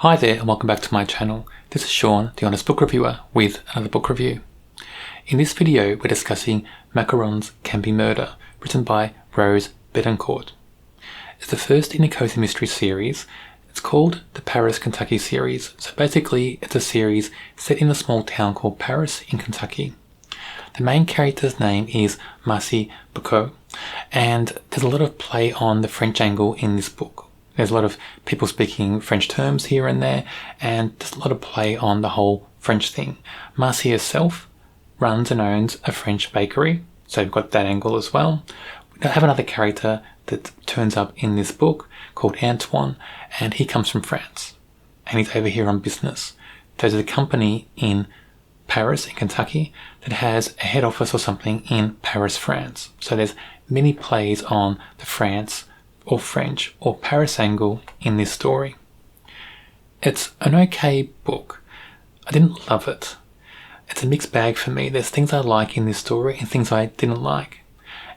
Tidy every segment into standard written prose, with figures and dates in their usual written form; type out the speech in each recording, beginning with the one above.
Hi there and welcome back to my channel. This is Sean, the Honest Book Reviewer, with another book review. In this video we're discussing Macarons Can Be Murder, written by Rose Betancourt. It's the first in a cozy mystery series. It's called the Paris, Kentucky series. So basically it's a series set in a small town called Paris in Kentucky. The main character's name is Rose Betancourt, and there's a lot of play on the French angle in this book. There's a lot of people speaking French terms here and there, and there's a lot of play on the whole French thing. Marcy herself runs and owns a French bakery, so we've got that angle as well. We have another character that turns up in this book called Antoine, and he comes from France, and he's over here on business. There's a company in Paris, in Kentucky, that has a head office or something in Paris, France. So there's many plays on the France or French or Paris angle in this story. It's an okay book. I didn't love it. It's a mixed bag for me. There's things I like in this story and things I didn't like.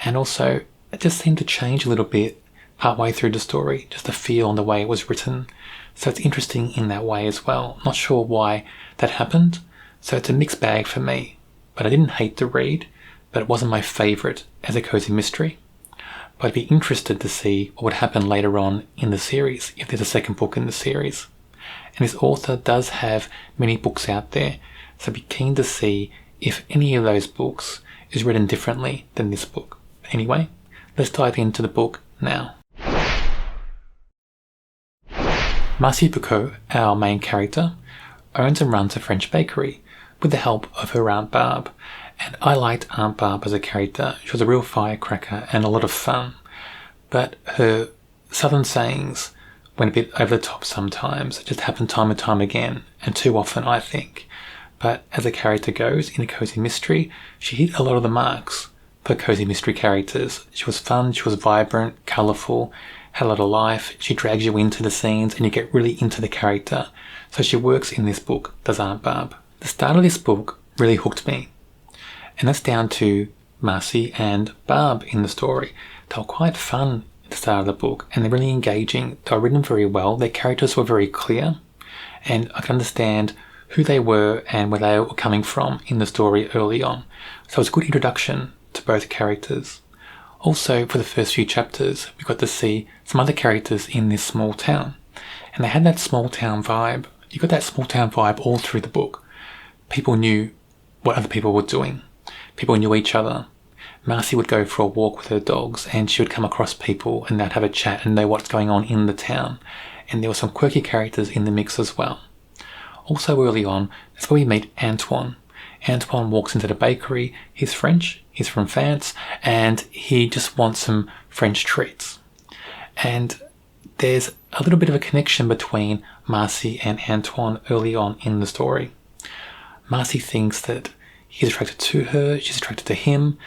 And also, it just seemed to change a little bit partway through the story, just the feel and the way it was written. So it's interesting in that way as well. Not sure why that happened. So it's a mixed bag for me. But I didn't hate the read, but it wasn't my favourite as a cozy mystery. But I'd be interested to see what would happen later on in the series, if there's a second book in the series. And this author does have many books out there, so I'd be keen to see if any of those books is written differently than this book. Anyway, let's dive into the book now. Rose Betancourt, our main character, owns and runs a French bakery with the help of her Aunt Barb. And I liked Aunt Barb as a character. She was a real firecracker and a lot of fun. But her southern sayings went a bit over the top sometimes. It just happened time and time again, and too often, I think. But as a character goes in a cozy mystery, she hit a lot of the marks for cozy mystery characters. She was fun, she was vibrant, colourful, had a lot of life. She drags you into the scenes and you get really into the character. So she works in this book, does Aunt Barb. The start of this book really hooked me. And that's down to Marcy and Barb in the story. They were quite fun at the start of the book, and they're really engaging. They were written very well. Their characters were very clear, and I could understand who they were and where they were coming from in the story early on. So it was a good introduction to both characters. Also, for the first few chapters, we got to see some other characters in this small town, and they had that small town vibe. You got that small town vibe all through the book. People knew what other people were doing. People knew each other. Marcy would go for a walk with her dogs and she would come across people and they'd have a chat and know what's going on in the town. And there were some quirky characters in the mix as well. Also early on, that's where we meet Antoine. Antoine walks into the bakery. He's French, he's from France, and he just wants some French treats. And there's a little bit of a connection between Marcy and Antoine early on in the story. Marcy thinks that he's attracted to her, she's attracted to him,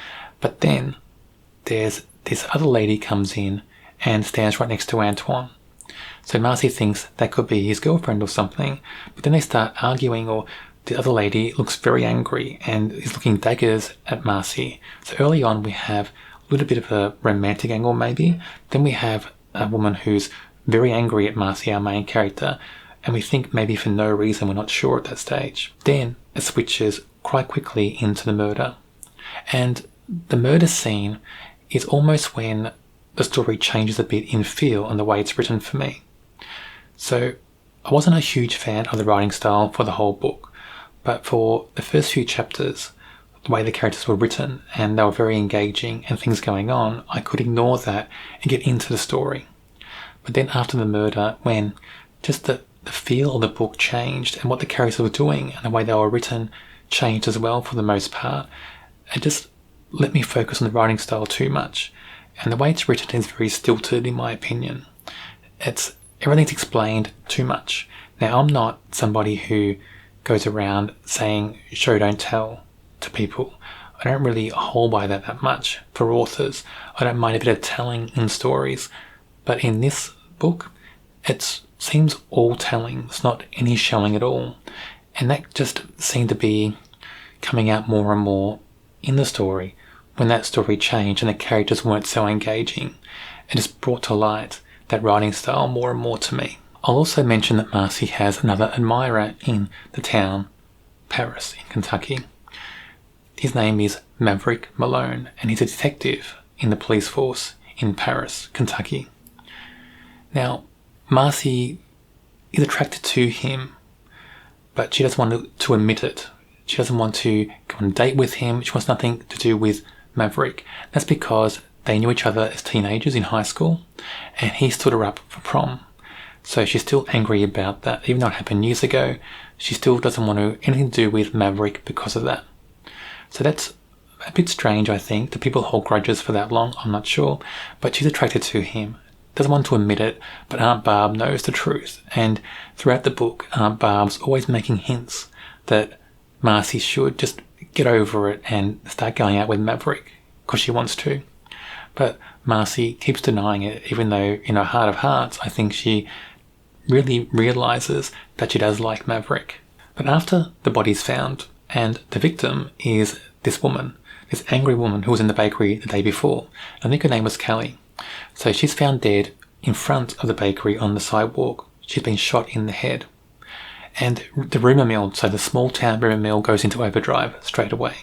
but then there's this other lady comes in and stands right next to Antoine. So Marcy thinks that could be his girlfriend or something, but then they start arguing, or the other lady looks very angry and is looking daggers at Marcy. So early on we have a little bit of a romantic angle maybe. Then we have a woman who's very angry at Marcy, our main character, and we think maybe for no reason, we're not sure at that stage. Then it switches quite quickly into the murder. And the murder scene is almost when the story changes a bit in feel and the way it's written for me. So I wasn't a huge fan of the writing style for the whole book, but for the first few chapters, the way the characters were written and they were very engaging and things going on, I could ignore that and get into the story. But then after the murder, when just the feel of the book changed and what the characters were doing and the way they were written changed as well for the most part, it just let me focus on the writing style too much. And the way it's written is very stilted in my opinion. Everything's explained too much. Now I'm not somebody who goes around saying show don't tell to people. I don't really hold by that much for authors. I don't mind a bit of telling in stories, but in this book it seems all telling. It's not any showing at all. And that just seemed to be coming out more and more in the story when that story changed and the characters weren't so engaging. It just brought to light that writing style more and more to me. I'll also mention that Marcy has another admirer in the town, Paris, in Kentucky. His name is Maverick Malone, and he's a detective in the police force in Paris, Kentucky. Now, Marcy is attracted to him, but she doesn't want to admit it. She doesn't want to go on a date with him. She wants nothing to do with Maverick. That's because they knew each other as teenagers in high school, and he stood her up for prom. So she's still angry about that. Even though it happened years ago, she still doesn't want anything to do with Maverick because of that. So that's a bit strange, I think. Do people hold grudges for that long? I'm not sure. But she's attracted to him. Doesn't want to admit it, but Aunt Barb knows the truth. And throughout the book, Aunt Barb's always making hints that Marcy should just get over it and start going out with Maverick because she wants to. But Marcy keeps denying it, even though in her heart of hearts, I think she really realizes that she does like Maverick. But after the body's found, and the victim is this woman, this angry woman who was in the bakery the day before. I think her name was Callie. So she's found dead in front of the bakery on the sidewalk. She's been shot in the head. And the rumour mill, so the small town rumour mill, goes into overdrive straight away.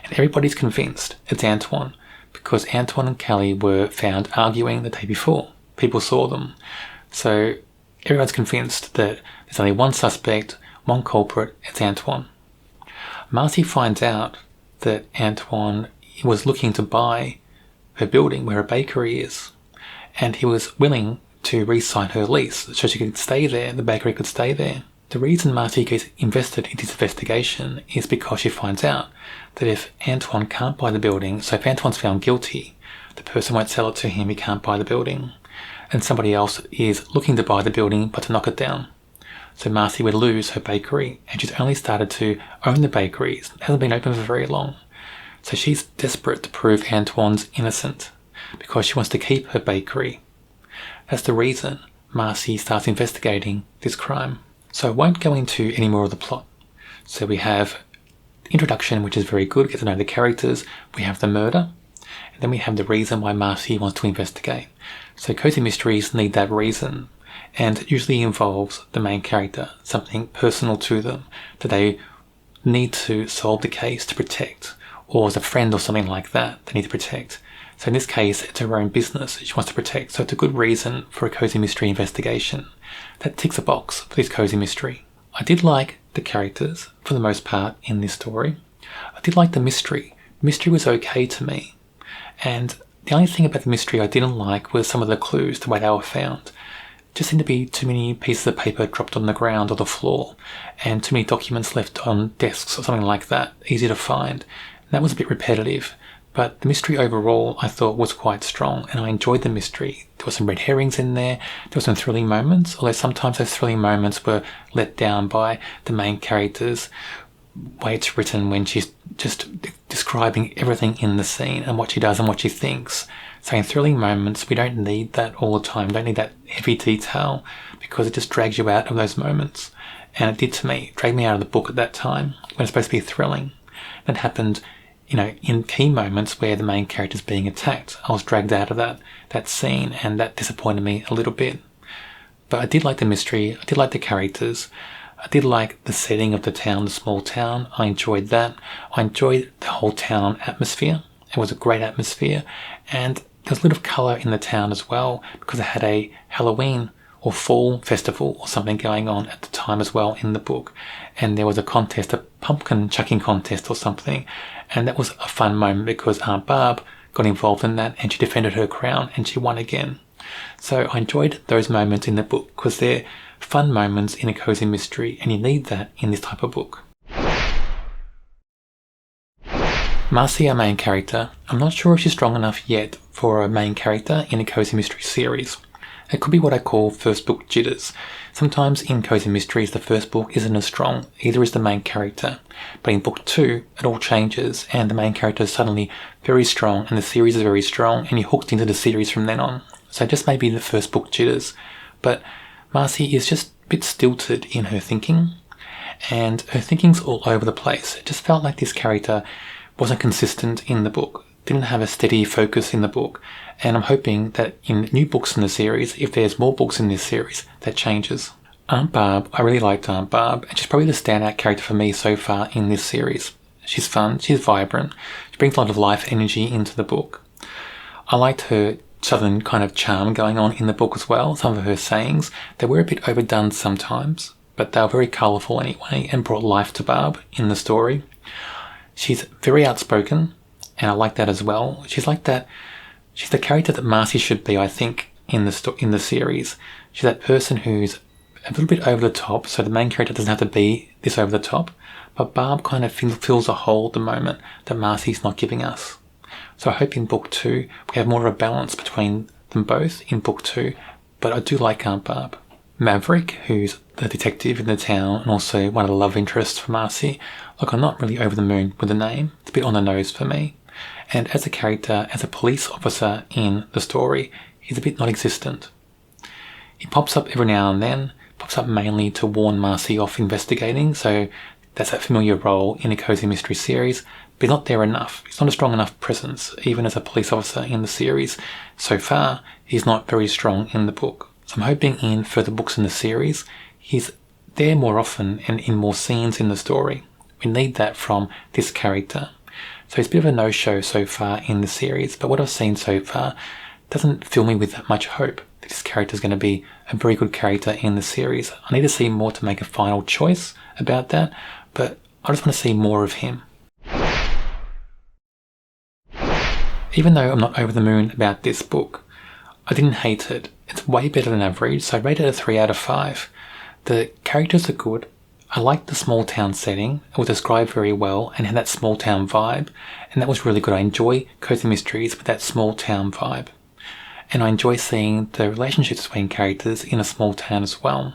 And everybody's convinced it's Antoine, because Antoine and Callie were found arguing the day before. People saw them. So everyone's convinced that there's only one suspect, one culprit, it's Antoine. Marcy finds out that Antoine was looking to buy her building where a bakery is, and he was willing to re-sign her lease so she could stay there, the bakery could stay there. The reason Marcy gets invested in this investigation is because she finds out that if Antoine can't buy the building, so if Antoine's found guilty, the person won't sell it to him, he can't buy the building, and somebody else is looking to buy the building but to knock it down. So Marcy would lose her bakery, and she's only started to own the bakery. It hasn't been open for very long. So she's desperate to prove Antoine's innocent because she wants to keep her bakery. That's the reason Marcy starts investigating this crime. So I won't go into any more of the plot. So we have the introduction, which is very good, get to know the characters. We have the murder, and then we have the reason why Marcy wants to investigate. So cozy mysteries need that reason, and it usually involves the main character, something personal to them that they need to solve the case to protect, or as a friend or something like that they need to protect. So in this case, it's her own business she wants to protect, so it's a good reason for a cozy mystery investigation. That ticks a box for this cozy mystery. I did like the characters, for the most part, in this story. I did like the mystery. Mystery was okay to me. And the only thing about the mystery I didn't like was some of the clues, the way they were found. Just seemed to be too many pieces of paper dropped on the ground or the floor, and too many documents left on desks or something like that, easy to find. And that was a bit repetitive. But the mystery overall, I thought, was quite strong, and I enjoyed the mystery. There were some red herrings in there, there were some thrilling moments, although sometimes those thrilling moments were let down by the main character's way it's written when she's just describing everything in the scene and what she does and what she thinks. So in thrilling moments, we don't need that all the time, we don't need that heavy detail, because it just drags you out of those moments. And it did to me, it dragged me out of the book at that time, when it's supposed to be thrilling. That happened in key moments where the main character's being attacked. I was dragged out of that scene, and that disappointed me a little bit. But I did like the mystery, I did like the characters, I did like the setting of the town, the small town. I enjoyed that. I enjoyed the whole town atmosphere. It was a great atmosphere, and there was a little colour in the town as well, because it had a Halloween or fall festival or something going on at the time as well in the book. And there was a contest, a pumpkin chucking contest or something. And that was a fun moment because Aunt Barb got involved in that, and she defended her crown and she won again. So I enjoyed those moments in the book because they're fun moments in a cozy mystery, and you need that in this type of book. Marcy, our main character, I'm not sure if she's strong enough yet for a main character in a cozy mystery series. It could be what I call first book jitters. Sometimes in cozy mysteries the first book isn't as strong, either is the main character. But in book 2 it all changes and the main character is suddenly very strong and the series is very strong and you're hooked into the series from then on. So just maybe the first book jitters. But Marcy is just a bit stilted in her thinking, and her thinking's all over the place. It just felt like this character wasn't consistent in the book. didn't have a steady focus in the book, and I'm hoping that in new books in the series, if there's more books in this series, that changes. Aunt Barb, I really liked Aunt Barb, and she's probably the standout character for me so far in this series. She's fun, she's vibrant, she brings a lot of life energy into the book. I liked her southern kind of charm going on in the book as well. Some of her sayings, they were a bit overdone sometimes, but they were very colourful anyway and brought life to Barb in the story. She's very outspoken, and I like that as well. She's like that. She's the character that Marcy should be, I think, in the series. She's that person who's a little bit over the top, so the main character doesn't have to be this over the top, but Barb kind of fills a hole at the moment that Marcy's not giving us. So I hope in book 2 we have more of a balance between them both in book 2, but I do like Aunt Barb. Maverick, who's the detective in the town and also one of the love interests for Marcy. Look, I'm not really over the moon with the name. It's a bit on the nose for me. And as a character, as a police officer in the story, he's a bit non-existent. He pops up every now and then, pops up mainly to warn Marcy off investigating, so that's that familiar role in a cozy mystery series, but he's not there enough. He's not a strong enough presence, even as a police officer in the series. So far, he's not very strong in the book. So I'm hoping in further books in the series, he's there more often and in more scenes in the story. We need that from this character. So it's a bit of a no-show so far in the series, but what I've seen so far doesn't fill me with that much hope that this character is going to be a very good character in the series. I need to see more to make a final choice about that, but I just want to see more of him. Even though I'm not over the moon about this book, I didn't hate it. It's way better than average, so I rated it a 3 out of 5. The characters are good. I liked the small town setting. It was described very well and had that small town vibe, and that was really good. I enjoy cozy mysteries with that small town vibe. And I enjoy seeing the relationships between characters in a small town as well.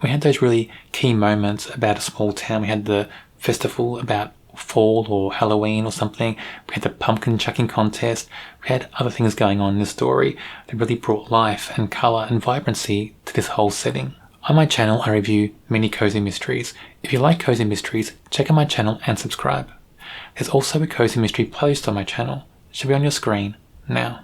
We had those really key moments about a small town. We had the festival about fall or Halloween or something. We had the pumpkin chucking contest. We had other things going on in the story that really brought life and colour and vibrancy to this whole setting. On my channel, I review many cozy mysteries. If you like cozy mysteries, check out my channel and subscribe. There's also a cozy mystery playlist on my channel. It should be on your screen now.